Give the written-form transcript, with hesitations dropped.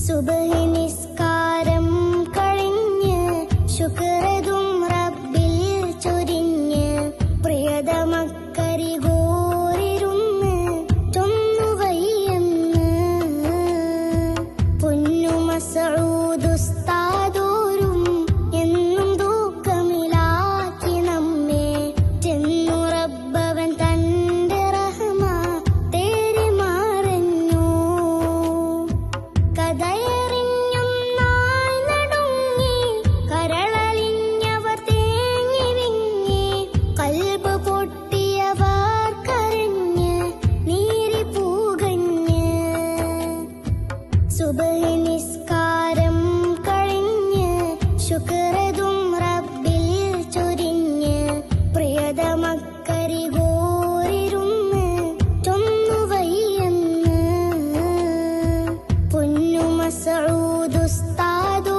സുബ്ഹി നിസ്കാരം കഴിഞ്ഞ് ശുക്രതും റബ്ബിൽ ചൊരിഞ്ഞ് പ്രിയതമക്കരികോരിരുന്ന് ചൊന്നുവയ്യെന്ന് പൊന്നു മസ്ഊദ് ഉസ്താദോരും എന്നും ദുഃഖമിലാക്കി നമ്മെ ചെന്നു റബ്ബവൻ തന്റെ റഹ്മ തേരി മറഞ്ഞു കഥയറിഞ്ഞും നാൾ നടുങ്ങി കരളലിഞ്ഞവർ തേങ്ങി വിങ്ങി കൽബ് പൊട്ടിയവർ കരഞ്ഞ് നീരി പൂകഞ്ഞ് സുബ്ഹി നിസ്കാരം കഴിഞ്ഞ് ശുക്രതും റബ്ബിൽ ചൊരിഞ്ഞ് പ്രിയതമക്കരികോരിരുന്ന് ചൊന്നുവയ്യെന്ന് പൊന്നു മസ്ഊദ് ഉസ്താദ്